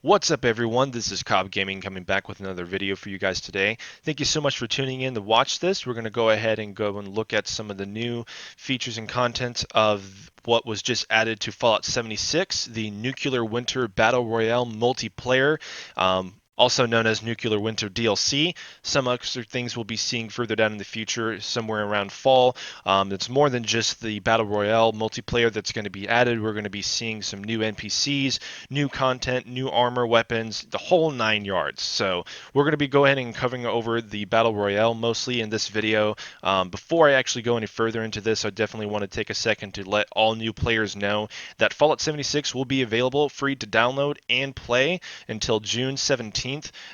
What's up, everyone? This is Cobb Gaming coming back with another video for you guys today. Thank you so much for tuning in to watch this. We're going to go ahead and go and look at some of the new features and content of what was just added to Fallout 76, the Nuclear Winter Battle Royale multiplayer. Also known as Nuclear Winter DLC. Some extra things we'll be seeing further down in the future, somewhere around fall. It's more than just the Battle Royale multiplayer that's going to be added. We're going to be seeing some new NPCs, new content, new armor, weapons, the whole 9 yards. So we're going to be going ahead and covering over the Battle Royale mostly in this video. Before I actually go any further into this, I definitely want to take a second to let all new players know that Fallout 76 will be available free to download and play until June 17th.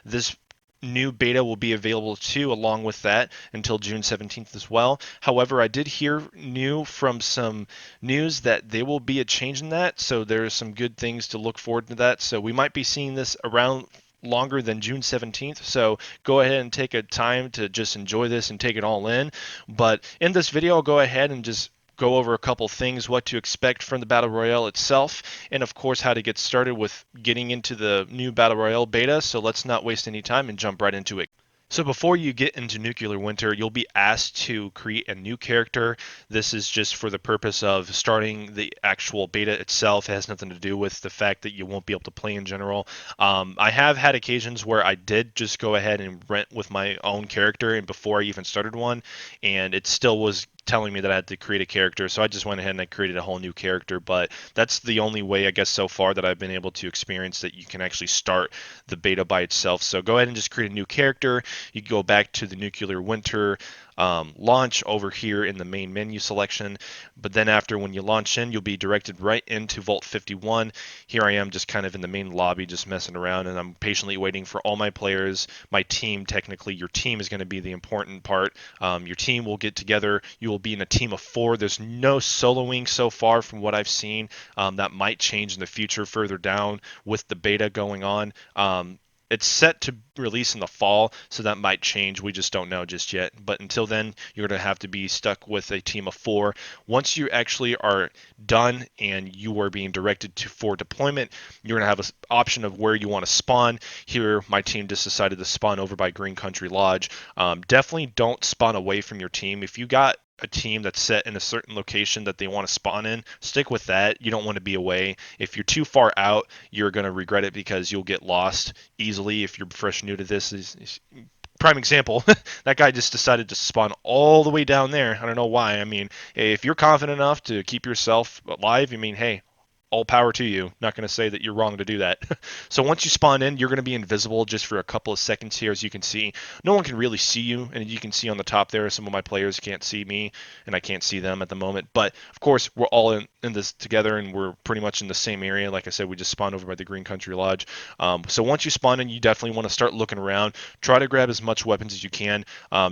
This new beta will be available too along with that until June 17th as well. However, I did hear new from some news that there will be a change in that, so there's some good things to look forward to that. So we might be seeing this around longer than June 17th. So go ahead and take a time to just enjoy this and take it all in. But in this video, I'll go ahead and just go over a couple things, what to expect from the Battle Royale itself, and of course how to get started with getting into the new Battle Royale beta. So let's not waste any time and jump right into it. So before you get into Nuclear Winter, you'll be asked to create a new character. This is just for the purpose of starting the actual beta itself. It has nothing to do with the fact that you won't be able to play in general. I have had occasions where I did just go ahead and rent with my own character and before I even started one, and it still was telling me that I had to create a character, so I just went ahead and I created a whole new character. But that's the only way, I guess, so far that I've been able to experience that you can actually start the beta by itself. So go ahead and just create a new character. You go back to the Nuclear Winter launch over here in the main menu selection. But then after, when you launch in, you'll be directed right into Vault 51. Here I am just kind of in the main lobby just messing around, and I'm patiently waiting for all my players, my team. Technically your team is going to be the important part. Your team will get together. You will be in a team of 4. There's no soloing so far from what I've seen. That might change in the future further down with the beta going on. It's set to release in the fall, so that might change. We just don't know just yet. But until then, you're going to have to be stuck with a team of 4. Once you actually are done and you are being directed to for deployment, you're going to have an option of where you want to spawn. Here, my team just decided to spawn over by Green Country Lodge. Definitely don't spawn away from your team. If you got a team that's set in a certain location that they want to spawn in, stick with that. You don't want to be away. If you're too far out, you're going to regret it because you'll get lost easily if you're fresh new to this. Prime example, that guy just decided to spawn all the way down there. I don't know why. I mean, if you're confident enough to keep yourself alive, I mean, hey, all power to you. Not going to say that you're wrong to do that. So once you spawn in, you're going to be invisible just for a couple of seconds here. As you can see, no one can really see you, and you can see on the top there, some of my players can't see me, and I can't see them at the moment. But of course, we're all in this together, and we're pretty much in the same area. Like I said, we just spawned over by the Green Country Lodge. So once you spawn in, you definitely want to start looking around. Try to grab as much weapons as you can.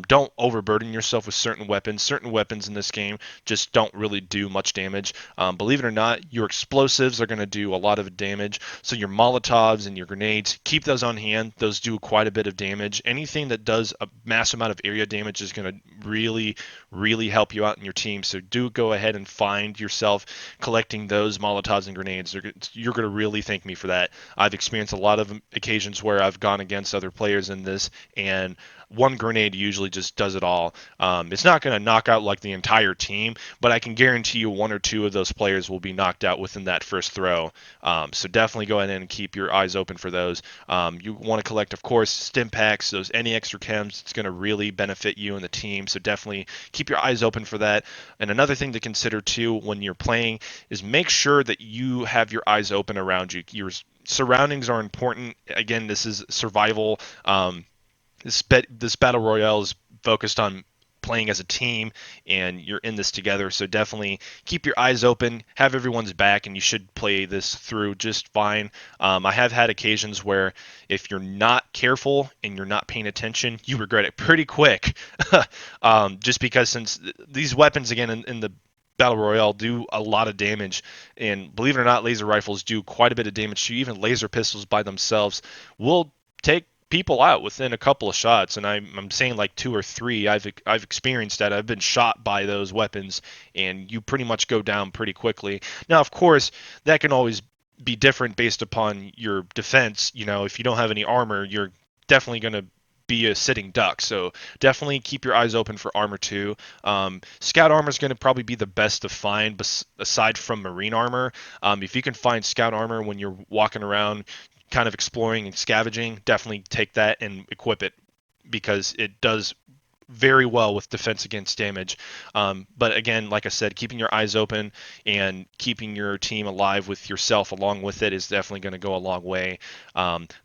Don't overburden yourself with certain weapons. Certain weapons in this game just don't really do much damage. Believe it or not, your explosives are going to do a lot of damage. So your Molotovs and your grenades, keep those on hand. Those do quite a bit of damage. Anything that does a mass amount of area damage is going to really help you out in your team. So do go ahead and find yourself collecting those Molotovs and grenades. You're going to really thank me for that. I've experienced a lot of occasions where I've gone against other players in this, and one grenade usually just does it all. It's not going to knock out like the entire team, but I can guarantee you 1 or 2 of those players will be knocked out within that first throw. So definitely go ahead and keep your eyes open for those. You want to collect, of course, stim packs, those any extra chems. It's going to really benefit you and the team. So definitely keep your eyes open for that. And another thing to consider too when you're playing is make sure that you have your eyes open around you. Your surroundings are important. Again, this is survival. This battle royale is focused on playing as a team, and you're in this together. So definitely keep your eyes open, have everyone's back, and you should play this through just fine. I have had occasions where if you're not careful and you're not paying attention, you regret it pretty quick. Just because since these weapons again in the Battle Royale do a lot of damage, and believe it or not, laser rifles do quite a bit of damage to you. Even laser pistols by themselves will take people out within a couple of shots, and I'm saying like 2 or 3. I've experienced that. I've been shot by those weapons, and you pretty much go down pretty quickly. Now, of course, that can always be different based upon your defense. You know, if you don't have any armor, you're definitely going to be a sitting duck. So definitely keep your eyes open for armor too. Scout armor is going to probably be the best to find, aside from marine armor. If you can find scout armor when you're walking around, kind of exploring and scavenging, definitely take that and equip it because it does very well with defense against damage. But again, like I said, keeping your eyes open and keeping your team alive with yourself along with it is definitely going to go a long way.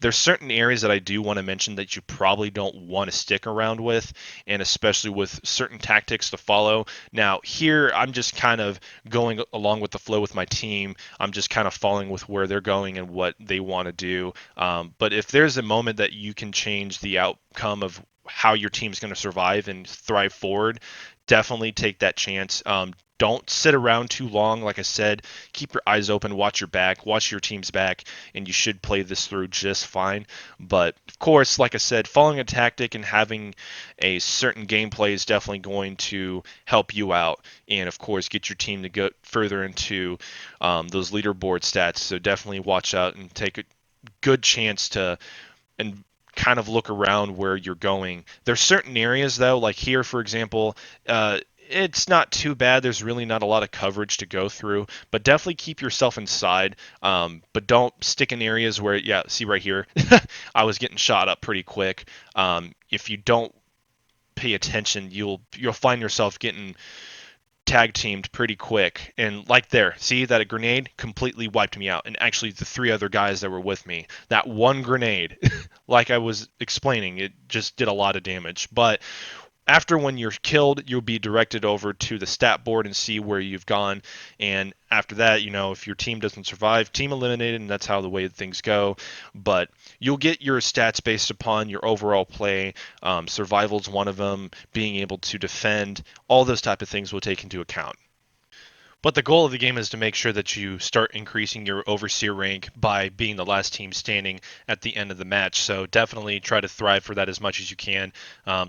There's certain areas that I do want to mention that you probably don't want to stick around with, and especially with certain tactics to follow. Now, here, I'm just kind of going along with the flow with my team. I'm just kind of following with where they're going and what they want to do. But if there's a moment that you can change the outcome of how your team's going to survive and thrive forward, definitely take that chance. Don't sit around too long. Like I said, keep your eyes open, watch your back, watch your team's back, and you should play this through just fine. But of course, like I said, following a tactic and having a certain gameplay is definitely going to help you out, and of course, get your team to go further into those leaderboard stats. So definitely watch out and take a good chance to and kind of look around where you're going. There's certain areas though, like here for example, it's not too bad. There's really not a lot of coverage to go through, but definitely keep yourself inside. But don't stick in areas where, yeah, see right here, I was getting shot up pretty quick. If you don't pay attention, you'll find yourself getting tag teamed pretty quick. And like there, see that a grenade completely wiped me out. And actually, the three other guys that were with me, that one grenade, like I was explaining, it just did a lot of damage. But after when you're killed, you'll be directed over to the stat board and see where you've gone. And after that, if your team doesn't survive, team eliminated, and that's how the way things go. But you'll get your stats based upon your overall play. Survival's one of them. Being able to defend, all those type of things will take into account. But the goal of the game is to make sure that you start increasing your overseer rank by being the last team standing at the end of the match. So definitely try to thrive for that as much as you can.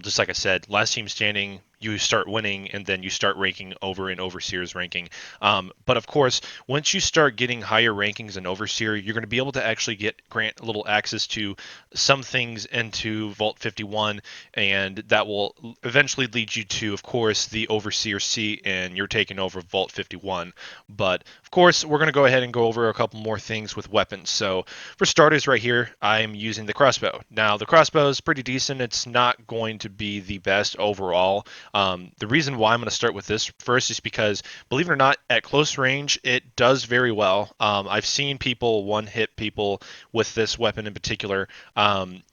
Just like I said, last team standing, you start winning, and then you start ranking over in overseer's ranking. But of course, once you start getting higher rankings in overseer, you're going to be able to actually grant a little access to some things into Vault 51, and that will eventually lead you to, of course, the overseer seat, and you're taking over Vault 51. But of course, we're going to go ahead and go over a couple more things with weapons. So for starters, right here, I'm using the crossbow. Now, the crossbow is pretty decent. It's not going to be the best overall. The reason why I'm going to start with this first is because, believe it or not, at close range, it does very well. I've seen people one-hit people with this weapon in particular.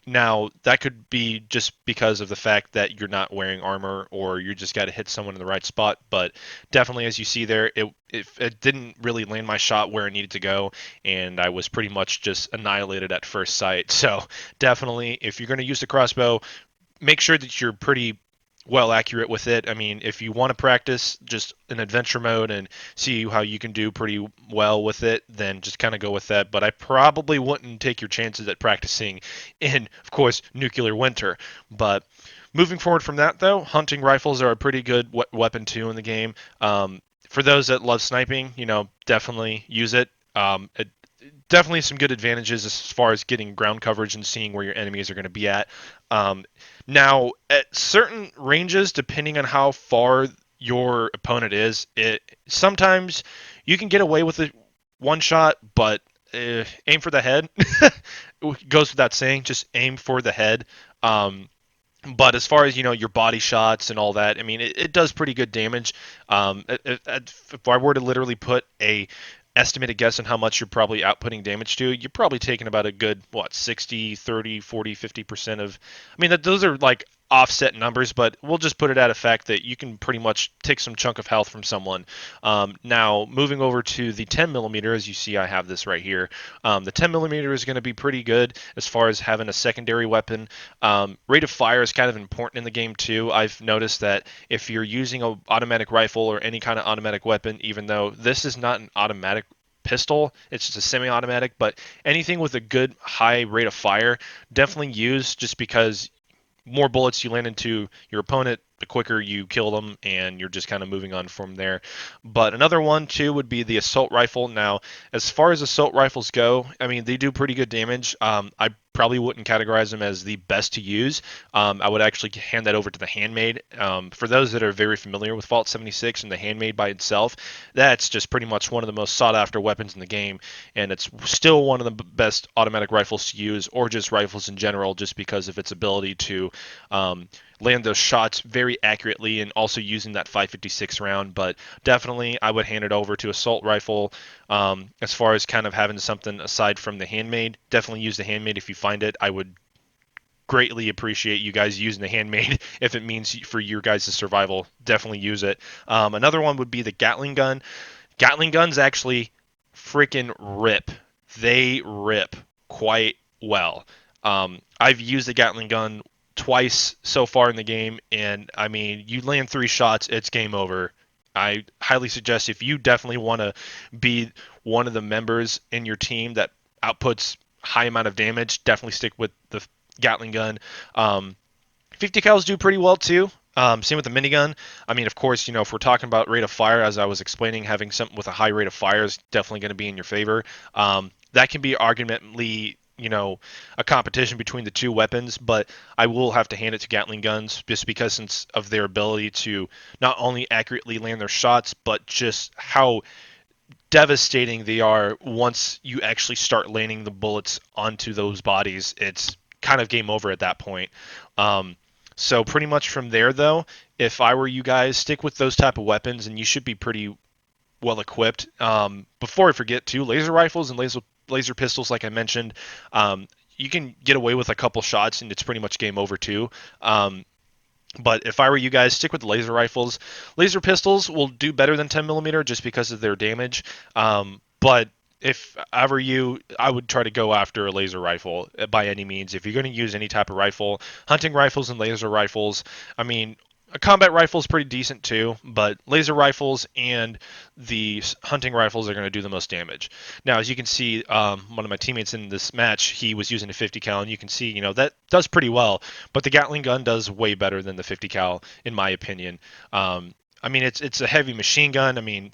Now, that could be just because of the fact that you're not wearing armor or you just got to hit someone in the right spot. But definitely, as you see there, it didn't really land my shot where it needed to go, and I was pretty much just annihilated at first sight. So definitely, if you're going to use the crossbow, make sure that you're pretty well accurate with it. I mean, if you want to practice just in adventure mode and see how you can do pretty well with it, then just kind of go with that. But I probably wouldn't take your chances at practicing in, of course, nuclear winter. But moving forward from that, though, hunting rifles are a pretty good weapon too in the game. For those that love sniping, definitely use it. Definitely some good advantages as far as getting ground coverage and seeing where your enemies are going to be at. Um, Now, at certain ranges, depending on how far your opponent is, it sometimes you can get away with it one shot, but aim for the head. It goes without saying, just aim for the head. But as far as your body shots and all that, I mean, it does pretty good damage. If I were to literally put a estimated guess on how much you're probably outputting damage to, you're probably taking about a good 60, 30, 40, 50% of. I mean, those are like offset numbers, but we'll just put it at a fact that you can pretty much take some chunk of health from someone. Now, moving over to the 10 millimeter, as you see, I have this right here. The 10 millimeter is going to be pretty good as far as having a secondary weapon. Rate of fire is kind of important in the game too. I've noticed that if you're using an automatic rifle or any kind of automatic weapon, even though this is not an automatic pistol, it's just a semi-automatic, but anything with a good high rate of fire, definitely use, just because more bullets you land into your opponent, the quicker you kill them, and you're just kind of moving on from there. But another one too would be the assault rifle. Now, as far as assault rifles go, I mean they do pretty good damage. I probably wouldn't categorize them as the best to use. I would actually hand that over to the handmade. For those that are very familiar with Vault 76 and the handmade by itself, that's just pretty much one of the most sought after weapons in the game, and it's still one of the best automatic rifles to use, or just rifles in general, just because of its ability to um, land those shots very accurately and also using that 556 round. But definitely, I would hand it over to assault rifle. As far as kind of having something aside from the handmade, definitely use the handmade if you find it. I would greatly appreciate you guys using the handmade if it means for your guys' survival. Definitely use it. Another one would be the Gatling gun. Gatling guns actually freaking rip. They rip quite well. I've used the Gatling gun twice so far in the game, and I mean, you land 3 shots, it's game over. I highly suggest if you definitely want to be one of the members in your team that outputs high amount of damage, definitely stick with the Gatling gun. Um, 50 cals do pretty well too. Same with the minigun. I mean, of course, if we're talking about rate of fire, as I was explaining, having something with a high rate of fire is definitely going to be in your favor. That can be arguably, a competition between the two weapons, but I will have to hand it to Gatling guns just because of their ability to not only accurately land their shots, but just how devastating they are once you actually start landing the bullets onto those bodies. It's kind of game over at that point. Um, so pretty much from there, though, if I were you guys, stick with those type of weapons, and you should be pretty well equipped. Before I forget, too, laser rifles and laser pistols, like I mentioned, you can get away with a couple shots, and it's pretty much game over too. But if I were you guys, stick with the laser rifles. Laser pistols will do better than 10 millimeter just because of their damage. But if I were you, I would try to go after a laser rifle by any means. If you're going to use any type of rifle, hunting rifles and laser rifles, I mean, a combat rifle is pretty decent too, but laser rifles and the hunting rifles are going to do the most damage. Now, as you can see, one of my teammates in this match, he was using a 50 cal, and you can see, that does pretty well. But the Gatling gun does way better than the 50 cal, in my opinion. I mean, it's a heavy machine gun. I mean,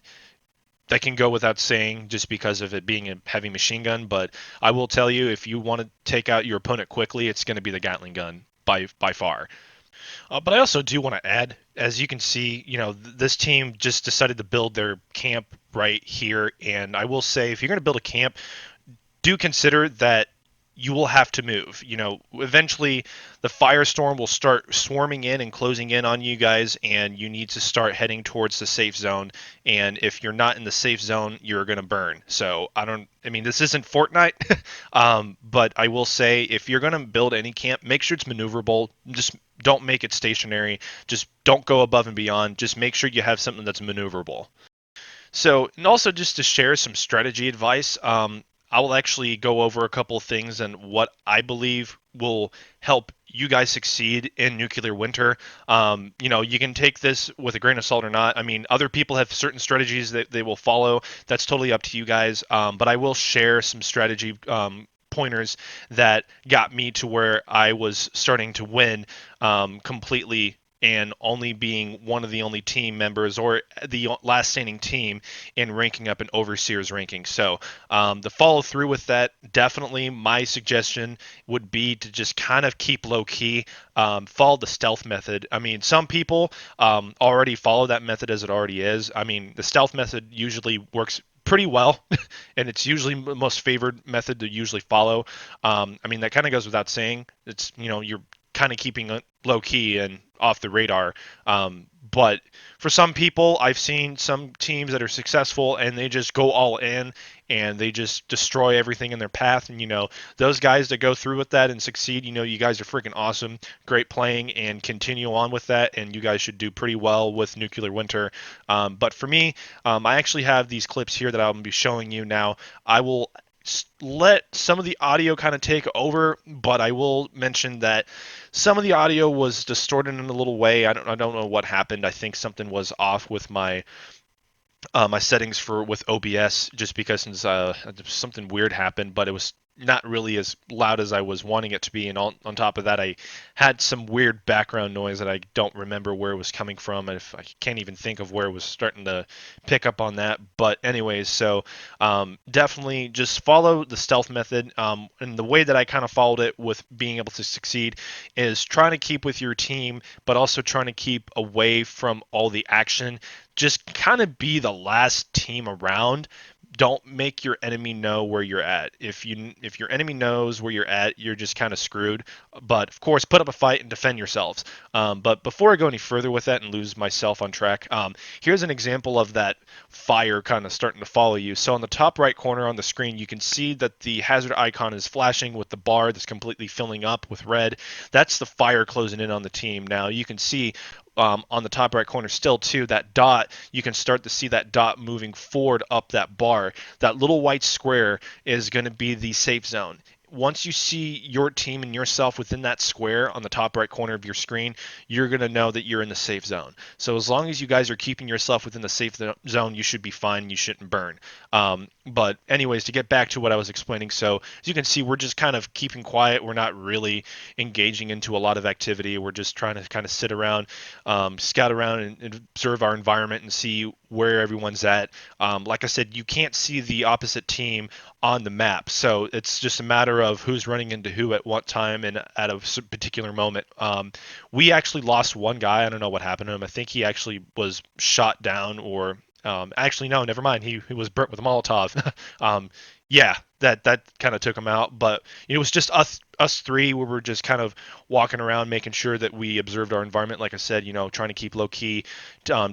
that can go without saying just because of it being a heavy machine gun. But I will tell you, if you want to take out your opponent quickly, it's going to be the Gatling gun by far. But I also do want to add, as you can see, this team just decided to build their camp right here. And I will say, if you're going to build a camp, do consider that you will have to move. Eventually the firestorm will start swarming in and closing in on you guys, and you need to start heading towards the safe zone. And if you're not in the safe zone, you're going to burn. So I mean, this isn't Fortnite, but I will say if you're going to build any camp, make sure it's maneuverable. Just don't make it stationary. Just don't go above and beyond. Just make sure you have something that's maneuverable. So, and also just to share some strategy advice, I will actually go over a couple of things and what I believe will help you guys succeed in nuclear winter. You can take this with a grain of salt or not. I mean, other people have certain strategies that they will follow. That's totally up to you guys. But I will share some strategy pointers that got me to where I was starting to win completely and only being one of the only team members or the last standing team in ranking up an overseer's ranking. So the follow through with that, definitely my suggestion would be to just kind of keep low key, follow the stealth method. I mean, some people already follow that method as it already is. I mean, the stealth method usually works pretty well, and it's usually the most favored method to usually follow. I mean, that kind of goes without saying. It's you're kind of keeping it low key and off the radar. But for some people, I've seen some teams that are successful and they just go all in and they just destroy everything in their path. And those guys that go through with that and succeed, you guys are freaking awesome, great playing, and continue on with that. And you guys should do pretty well with nuclear winter. But for me, I actually have these clips here that I'll be showing you now. I will let some of the audio kind of take over, but I will mention that some of the audio was distorted in a little way. I don't know what happened. I think something was off with my settings for with OBS just because something weird happened, but it was not really as loud as I was wanting it to be. And on top of that, I had some weird background noise that I don't remember where it was coming from. And if I can't even think of where it was starting to pick up on that. But anyways, so definitely just follow the stealth method. And the way that I kind of followed it with being able to succeed is trying to keep with your team, but also trying to keep away from all the action. Just kind of be the last team around. Don't make your enemy know where you're at. If your enemy knows where you're at, you're just kind of screwed. But of course, put up a fight and defend yourselves. But before I go any further with that and lose myself on track, here's an example of that fire kind of starting to follow you. So on the top right corner on the screen, you can see that the hazard icon is flashing with the bar that's completely filling up with red. That's the fire closing in on the team. Now you can see on the top right corner still too, that dot, you can start to see that dot moving forward up that bar. That little white square is going to be the safe zone. Once you see your team and yourself within that square on the top right corner of your screen, you're going to know that you're in the safe zone. So as long as you guys are keeping yourself within the safe zone, you should be fine. You shouldn't burn. But anyways, to get back to what I was explaining, so as you can see, we're just kind of keeping quiet. We're not really engaging into a lot of activity. We're just trying to kind of sit around, scout around and observe our environment and see where everyone's at. Like I said, you can't see the opposite team on the map, so it's just a matter of who's running into who at what time and at a particular moment. We actually lost one guy. I don't know what happened to him. I think he actually was shot down or actually, no, never mind. He was burnt with a Molotov. Yeah, that kind of took him out. But it was just us three. We were just kind of walking around, making sure that we observed our environment. Like I said, trying to keep low key,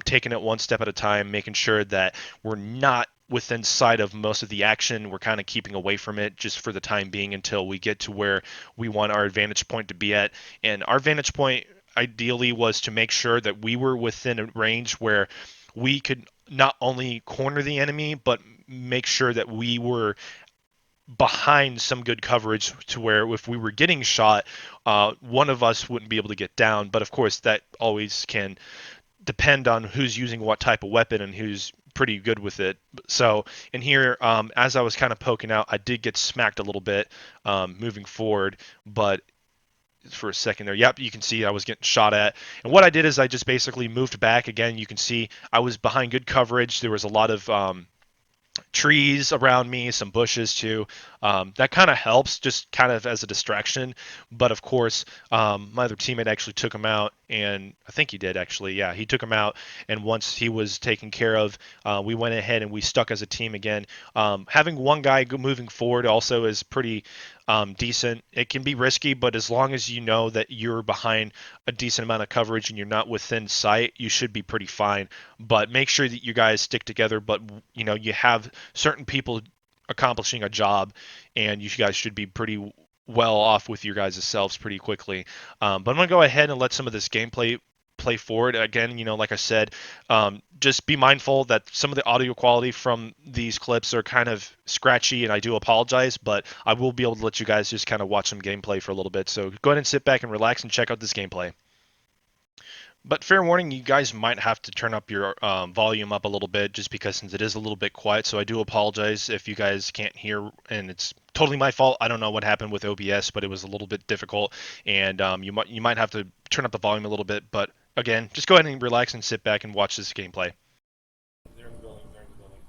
taking it one step at a time, making sure that we're not within sight of most of the action. We're kind of keeping away from it just for the time being until we get to where we want our advantage point to be at. And our vantage point ideally was to make sure that we were within a range where we could not only corner the enemy, but make sure that we were behind some good coverage to where if we were getting shot, one of us wouldn't be able to get down. But of course, that always can depend on who's using what type of weapon and who's pretty good with it. So in here, as I was kind of poking out, I did get smacked a little bit moving forward, but for a second there. Yep, you can see I was getting shot at. And what I did is I just basically moved back. Again, you can see I was behind good coverage. There was a lot of trees around me, some bushes too. That kind of helps, just kind of as a distraction. But of course, my other teammate actually took him out, and I think he did actually. Yeah, he took him out. And once he was taken care of, we went ahead and we stuck as a team again. Having one guy moving forward also is pretty decent. It can be risky, but as long as you know that you're behind a decent amount of coverage and you're not within sight, you should be pretty fine. But make sure that you guys stick together. But you have certain people accomplishing a job, and you guys should be pretty well off with your guys' selves pretty quickly. But I'm gonna go ahead and let some of this gameplay play forward again. Like I said, just be mindful that some of the audio quality from these clips are kind of scratchy, and I do apologize, but I will be able to let you guys just kind of watch some gameplay for a little bit. So go ahead and sit back and relax and check out this gameplay. But fair warning, you guys might have to turn up your volume up a little bit just because since it is a little bit quiet. So I do apologize if you guys can't hear, and it's totally my fault. I don't know what happened with OBS, but it was a little bit difficult, and you might have to turn up the volume a little bit. But again, just go ahead and relax and sit back and watch this gameplay. They're in the building. They're in the building.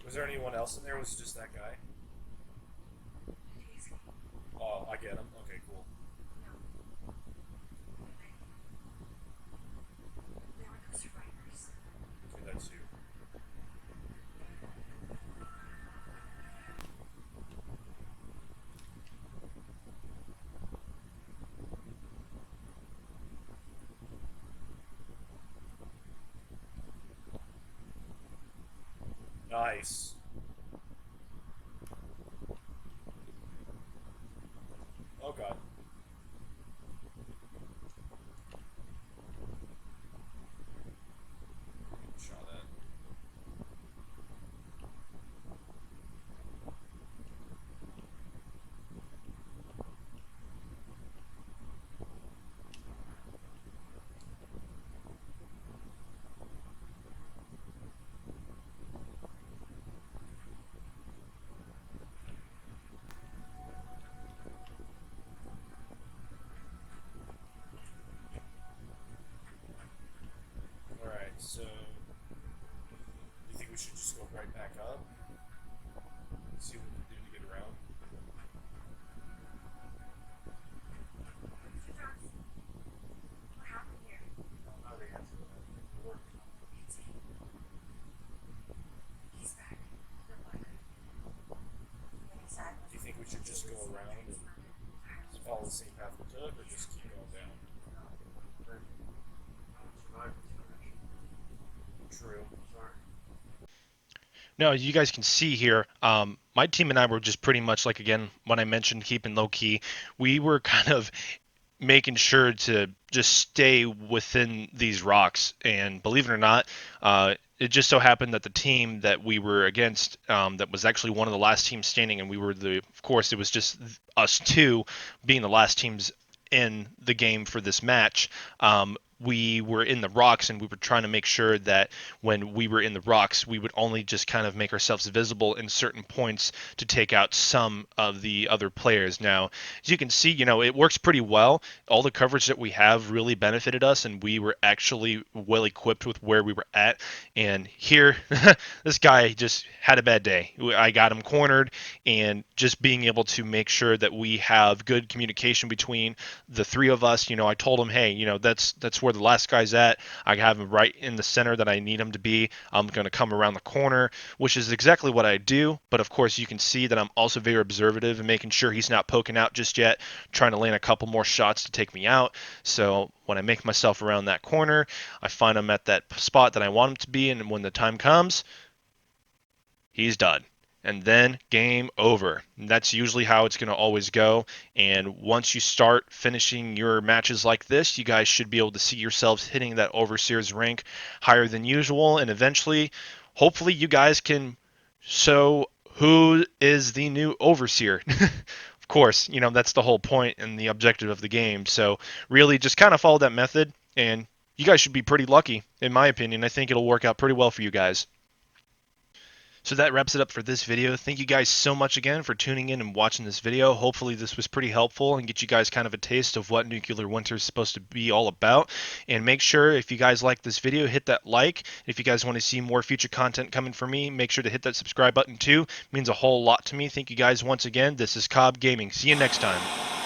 Was there anyone else in there? Was it just that guy? Oh, I get him. Okay, cool. Okay, that's you. Nice. Oh god. Shot at. No, you guys can see here. My team and I were just pretty much like, again, when I mentioned keeping low key, we were kind of making sure to just stay within these rocks. And believe it or not, it just so happened that the team that we were against, that was actually one of the last teams standing, and we were of course, it was just us two being the last teams in the game for this match. We were in the rocks, and we were trying to make sure that when we were in the rocks, we would only just kind of make ourselves visible in certain points to take out some of the other players. Now, as you can see, it works pretty well. All the coverage that we have really benefited us, and we were actually well equipped with where we were at. And here, this guy just had a bad day. I got him cornered, and just being able to make sure that we have good communication between the three of us. I told him, hey, that's where the last guy's at. I have him right in the center that I need him to be. I'm going to come around the corner, which is exactly what I do. But of course, you can see that I'm also very observative and making sure he's not poking out just yet, trying to land a couple more shots to take me out. So when I make myself around that corner, I find him at that spot that I want him to be, and when the time comes, he's done. And then game over. And that's usually how it's going to always go. And once you start finishing your matches like this, you guys should be able to see yourselves hitting that Overseer's rank higher than usual. And eventually, hopefully, you guys can show who is the new Overseer. Of course, that's the whole point and the objective of the game. So, really, just kind of follow that method, and you guys should be pretty lucky, in my opinion. I think it'll work out pretty well for you guys. So that wraps it up for this video. Thank you guys so much again for tuning in and watching this video. Hopefully this was pretty helpful and get you guys kind of a taste of what Nuclear Winter is supposed to be all about. And make sure, if you guys like this video, hit that like. If you guys want to see more future content coming from me, make sure to hit that subscribe button too. It means a whole lot to me. Thank you guys once again. This is Cobb Gaming. See you next time.